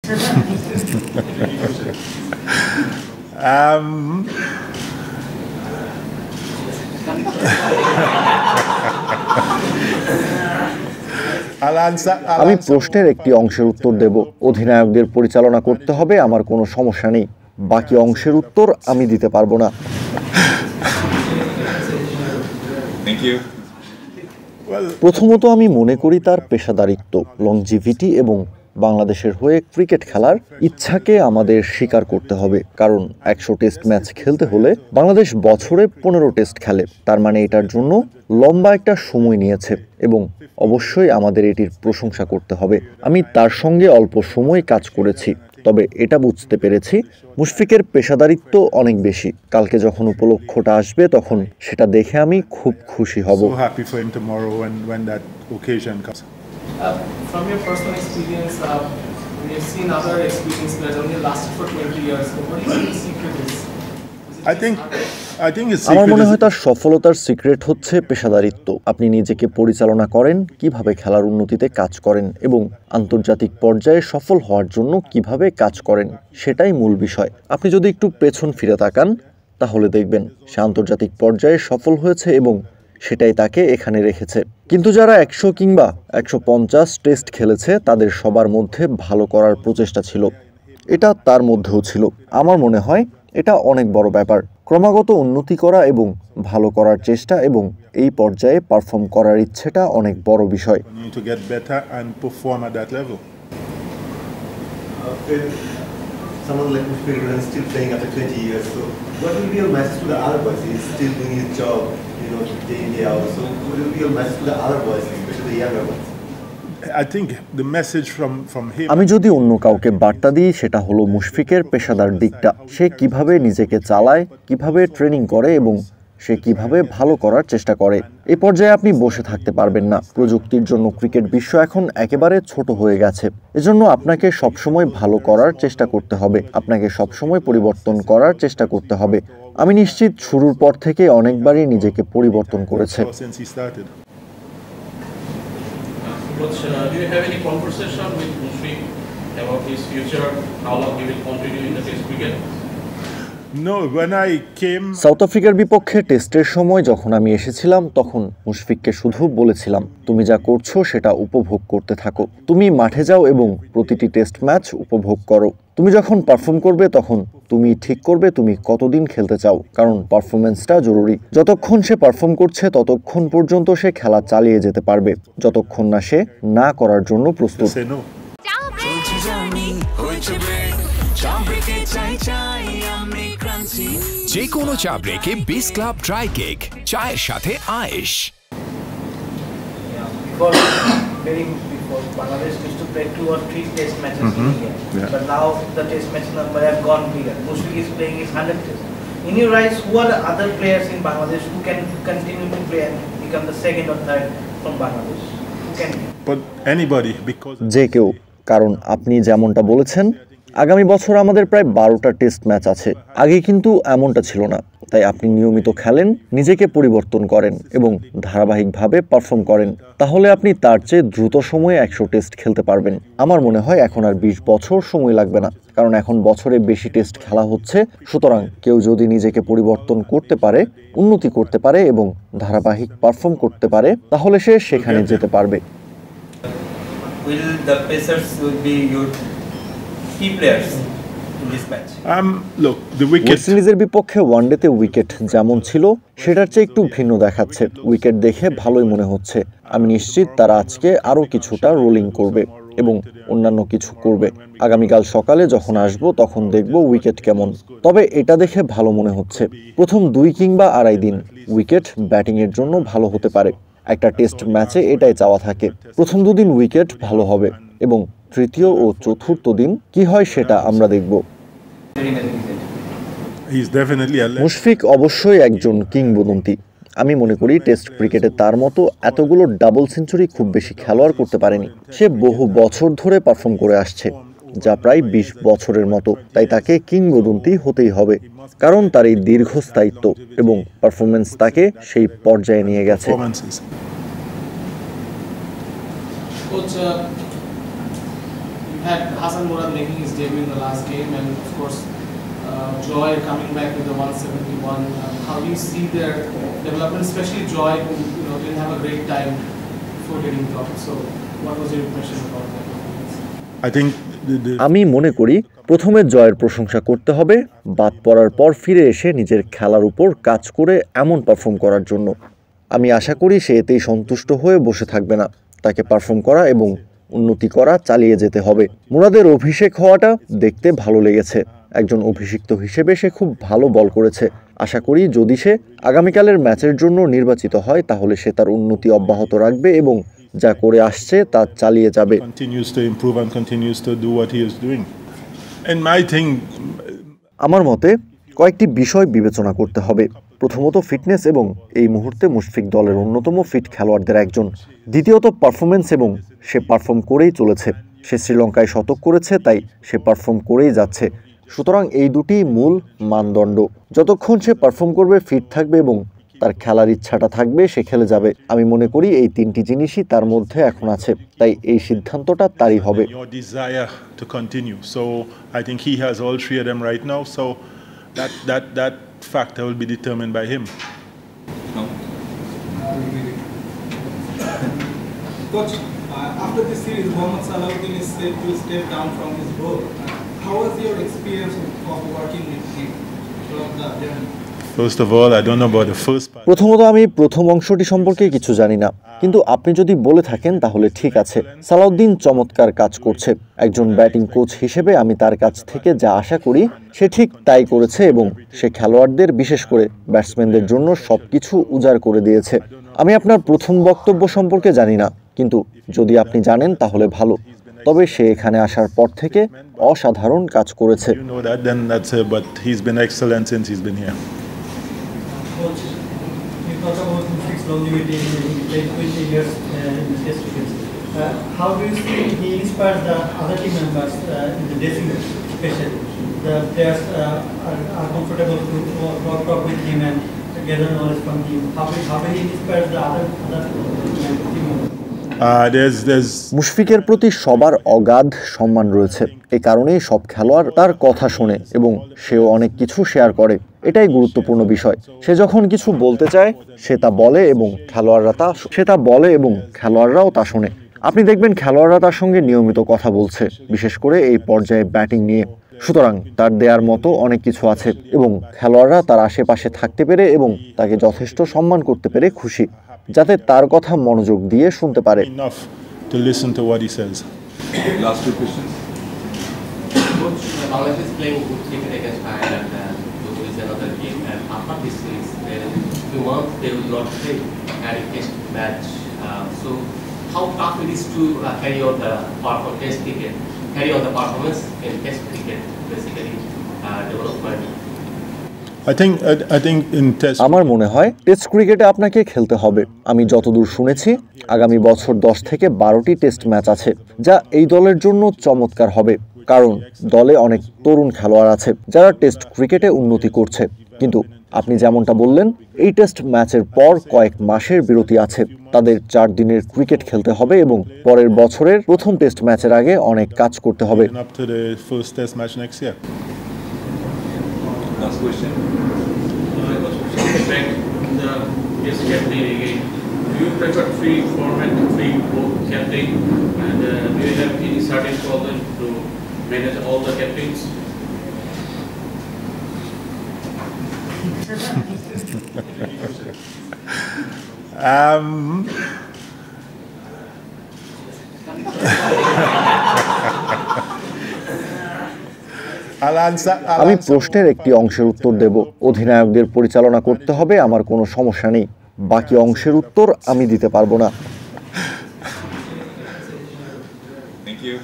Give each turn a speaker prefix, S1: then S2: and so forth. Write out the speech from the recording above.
S1: আমি প্রশ্নের একটি অংশের উত্তর দেব। অধিনায়কদের পরিচালনা করতে হবে, আমার কোনো সমস্যা নেই। বাকি অংশের উত্তর আমি দিতে পারবো না। প্রথমত আমি মনে করি তার পেশাদারিত্ব, লংজিভিটি এবং বাংলাদেশের হয়ে ক্রিকেট খেলার ইচ্ছাকে আমাদের স্বীকার করতে হবে। কারণ 100 টেস্ট ম্যাচ খেলতে হলে বাংলাদেশ বছরে 15 টেস্ট খেলে, তার মানে এটার জন্য লম্বা একটা সময় নিয়েছে এবং অবশ্যই আমাদের এটির প্রশংসা করতে হবে। আমি তার সঙ্গে অল্প সময় কাজ করেছি, তবে এটা বুঝতে পেরেছি মুশফিকের পেশাদারিত্ব অনেক বেশি। কালকে যখন উপলক্ষটা আসবে তখন সেটা দেখে আমি খুব খুশি হব।
S2: From your personal experience, we have seen other experienced players only lasted for 20 years. So what do you think the secret is?
S1: আমার মনে হয় তার সফলতার সিক্রেট হচ্ছে পেশাদারিত্ব। আপনি নিজেকে পরিচালনা করেন, কিভাবে খেলার উন্নতিতে কাজ করেন এবং আন্তর্জাতিক পর্যায়ে সফল হওয়ার জন্য কিভাবে কাজ করেন, সেটাই মূল বিষয়। আপনি যদি একটু পেছন ফিরে তাকান তাহলে দেখবেন সে আন্তর্জাতিক পর্যায়ে সফল হয়েছে এবং সেটাই তাকে এখানে রেখেছে। কিন্তু যারা 100 কিংবা 150 টেস্ট খেলেছে তাদের সবার মধ্যে ভালো করার প্রচেষ্টা ছিল, এটা তার মধ্যেও ছিল। আমার মনে হয় এটা অনেক বড় ব্যাপার, ক্রমাগত উন্নতি করা এবং ভালো করার চেষ্টা এবং এই পর্যায়ে পারফর্ম করার ইচ্ছেটা অনেক বড় বিষয়।
S3: Someone like Mushfiq is still playing after 20 years. So what will be your message to the other boys? He's still doing his job, day in, day out. So what will be your message to the other boys, especially the younger ones?
S1: আমি যদি অন্য কাউকে বার্তা দিই সেটা হলো মুশফিকের পেশাদার দিকটা। সে কিভাবে নিজেকে চালায়, কিভাবে ট্রেনিং করে এবং সে কিভাবে ভালো করার চেষ্টা করে। এই পর্যায়ে আপনি বসে থাকতে পারবেন না। প্রযুক্তির জন্য ক্রিকেট বিশ্ব এখন একেবারে ছোট হয়ে গেছে। এজন্য আপনাকে সবসময় ভালো করার চেষ্টা করতে হবে, আপনাকে সবসময় পরিবর্তন করার চেষ্টা করতে হবে। আমি নিশ্চিত শুরুর পর থেকে অনেকবারই নিজেকে পরিবর্তন করেছে।
S2: Do you have any conversation with Mushfiq about his future, how long he will continue in the Test cricket?
S1: South আফ্রিকার বিপক্ষে টেস্টের সময় যখন আমি এসেছিলাম তখন মুশফিককে শুধু বলেছিলাম, তুমি যা করছো সেটা উপভোগ করতে থাকো, তুমি মাঠে যাও এবং প্রতিটি টেস্ট ম্যাচ উপভোগ করো। তুমি যখন পারফর্ম করবে তখন তুমি ঠিক করবে তুমি কতদিন খেলতে চাও, কারণ পারফরমেন্সটা জরুরি। যতক্ষণ সে পারফর্ম করছে ততক্ষণ পর্যন্ত সে খেলা চালিয়ে যেতে পারবে, যতক্ষণ না সে না করার জন্য প্রস্তুত।
S4: যে কোনো চা ব্রেকে বিস ক্লাব ড্রাই কেক, চায়ের সাথে আয়েশ।
S5: Before Bangladesh used to play 2 or 3 test matches in a year, but now the test match number have gone bigger. Mushfiq is playing his 100 test. In your eyes, who are the other players in Bangladesh who can continue to play and become the second or third from Bangladesh? Who can?
S6: But anybody, because
S1: যে কেউ, কারণ আপনি যেমনটা বলেছেন আগামী বছর আমাদের প্রায় 12টা টেস্ট ম্যাচ আছে। আগে কিন্তু এমনটা ছিল না। তাই আপনি নিয়মিত খেলেন, নিজেকে পরিবর্তন করেন এবং ধারাবাহিকভাবে পারফর্ম করেন, তাহলে আপনি তার চেয়ে দ্রুত সময়ে 100 টেস্ট খেলতে পারবেন। আমার মনে হয় এখন আর 20 বছর সময় লাগবে না, কারণ এখন বছরে বেশি টেস্ট খেলা হচ্ছে। সুতরাং কেউ যদি নিজেকে পরিবর্তন করতে পারে, উন্নতি করতে পারে এবং ধারাবাহিক পারফর্ম করতে পারে, তাহলে সে সেখানে যেতে পারবে।
S5: Will the Pacers be your key players in this match?
S6: Look, the wicket.
S1: West ইন্ডিজের বিপক্ষে ওয়ানডেতে উইকেট যেমন ছিল সেটার চেয়ে একটু ভিন্ন দেখাচ্ছে। উইকেট দেখে ভালোই মনে হচ্ছে। আমি নিশ্চিত তারা আজকে আরও কিছুটা রোলিং করবে এবং অন্যান্য কিছু করবে। আগামীকাল সকালে যখন আসবো তখন দেখব উইকেট কেমন। তবে এটা দেখে ভালো মনে হচ্ছে। প্রথম 2 কিংবা 2.5 দিন উইকেট ব্যাটিংয়ের জন্য ভালো হতে পারে। একটা টেস্ট ম্যাচে এটাই চাওয়া থাকে। প্রথম 2 দিন উইকেট ভালো হবে এবং তৃতীয় ও চতুর্থ দিন কি হয় সেটা আমরা দেখব। মুশফিক অবশ্যই একজন কিংবদন্তি। আমি মনে করি টেস্ট ক্রিকেটে তার মতো এতগুলো ডাবল সেঞ্চুরি খুব বেশি খেলোয়াড় করতে পারেনি। সে বহু বছর ধরে পারফর্ম করে আসছে, যা প্রায় 20 বছরের মতো। তাই তাকে কিংবদন্তি হতেই হবে, কারণ তার এই দীর্ঘস্থায়িত্ব এবং পারফরমেন্স তাকে সেই পর্যায়ে নিয়ে গেছে।
S2: had Hassan Murad making his debut in the last game, and of course Joy coming back with the 171. How do you see their development, especially Joy, who didn't have a great time before getting dropped? So what was your impression about that?
S6: I think
S1: আমি মনে করি প্রথমে জয়ের প্রশংসা করতে হবে বাদ পড়ার পর ফিরে এসে নিজের খেলার উপর কাজ করে এমন পারফর্ম করার জন্য। আমি আশা করি সে এতেই সন্তুষ্ট হয়ে বসে থাকবে না, তাকে পারফর্ম করা এবং উন্নতি করা চালিয়ে যেতে হবে। মুরাদের অভিষেক হওয়াটা দেখতে ভালো লেগেছে। একজন অভিষিক্ত হিসেবে সে খুব ভালো বল করেছে। আশা করি যদি সে আগামীকালের ম্যাচের জন্য নির্বাচিত হয় তাহলে সে তার উন্নতি অব্যাহত রাখবে এবং যা করে আসছে তা চালিয়ে যাবে।
S6: continues to improve and continues to do what he is doing. And my thing,
S1: আমার মতে কয়েকটি বিষয় বিবেচনা করতে হবে। প্রথমত ফিটনেস, এবং এই মুহূর্তে মুশফিক দলের অন্যতম ফিট খেলোয়াড়দের একজন। দ্বিতীয়ত পারফরমেন্স, এবং সে পারফর্ম করেই চলেছে। সে শ্রীলঙ্কায় শতক করেছে, তাই সে পারফর্ম করেই যাচ্ছে। সুতরাং এই দুটি মূল মানদণ্ড। যতক্ষণ সে পারফর্ম করবে, ফিট থাকবে এবং তার খেলার ইচ্ছাটা থাকবে, সে খেলে যাবে। আমি মনে করি এই তিনটি জিনিসই তার মধ্যে এখন আছে, তাই এই সিদ্ধান্তটা তারই হবে।
S6: your desire to continue. So I think he has all three of them right now. So that factor will be determined by him.
S7: Coach, after this series, Mohammad Salahuddin is said to step down from his role. How was your experience of working with him throughout the journey?
S6: First of all, I don't know about the first part.
S1: প্রথমত আমি প্রথম অংশটি সম্পর্কে কিছু জানি না, কিন্তু আপনি যদি বলে থাকেন তাহলে ঠিক আছে। সালাউদ্দিন চমৎকার কাজ করছে। একজন ব্যাটিং কোচ হিসেবে আমি তার কাছ থেকে যা আশা করি সে ঠিক তাই করেছে, এবং সে খেলোয়াড়দের, বিশেষ করে ব্যাটসম্যানদের জন্য সবকিছু উজাড় করে দিয়েছে। আমি আপনার প্রথম বক্তব্য সম্পর্কে জানি না, কিন্তু যদি আপনি জানেন তাহলে ভালো। তবে সে এখানে আসার পর থেকে অসাধারণ কাজ করেছে।
S6: You know that, then that's it. But he's been excellent since he's been here.
S8: Coach, you talk about Mushfiq's longevity in playing 20 years in the Test cricket. How do you see he inspires the other team members in the dressing room, especially the players are comfortable to talk with him and gather knowledge from him? How do he inspire the other team members?
S6: There's
S1: মুশফিকের প্রতি সবার অগাধ সম্মান রয়েছে। এই কারণেই সব খেলোয়াড় তার কথা শোনে এবং সেও অনেক কিছু শেয়ার করে। এটাই গুরুত্বপূর্ণ বিষয়। সে যখন কিছু বলতে চায় সে তা বলে এবং খেলোয়াড়রাও তা শোনে। আপনি দেখবেন খেলোয়াড়রা তার সঙ্গে নিয়মিত কথা বলছে, বিশেষ করে এই পর্যায়ে ব্যাটিং নিয়ে। সুতরাং তার দেওয়ার মতো অনেক কিছু আছে এবং খেলোয়াড়রা তার আশেপাশে থাকতে পেরে এবং তাকে যথেষ্ট সম্মান করতে পেরে খুশি, যাতে তার কথা মনোযোগ দিয়ে শুনতে পারে।
S6: enough to listen to what he says.
S9: Last two questions.
S10: Coach, Bangladesh is playing good cricket against Ireland, and there is another game. And after this series, in a few months they will not play any test match. So, how tough it is to carry on the performance in test cricket, basically development.
S6: I think in test.
S1: আমার মনে হয় test ক্রিকেটে আপনাকে খেলতে হবে। আমি যতদূর শুনেছি আগামী বছর 10 থেকে 12টি টেস্ট ম্যাচ আছে, যা এই দলের জন্য চমৎকার হবে, কারণ দলে অনেক তরুণ খেলোয়াড় আছে যারা টেস্ট ক্রিকেটে উন্নতি করছে। কিন্তু আপনি যেমনটা বললেন, এই টেস্ট ম্যাচের পর কয়েক মাসের বিরতি আছে। তাদের 4 দিনের ক্রিকেট খেলতে হবে এবং পরের বছরের প্রথম টেস্ট ম্যাচের আগে অনেক কাজ করতে হবে।
S6: Up to the first test match next year.
S9: Last question.
S2: Back in the test captain again. Do you prefer free format, free captain, and do you have any certain problem to manage all the captains?
S1: আমি প্রশ্নের একটি অংশের উত্তর দেব। অধিনায়কদের পরিচালনা করতে হবে, আমার কোনো সমস্যা নেই। বাকি অংশের উত্তর আমি দিতে পারবো না।
S9: Thank you.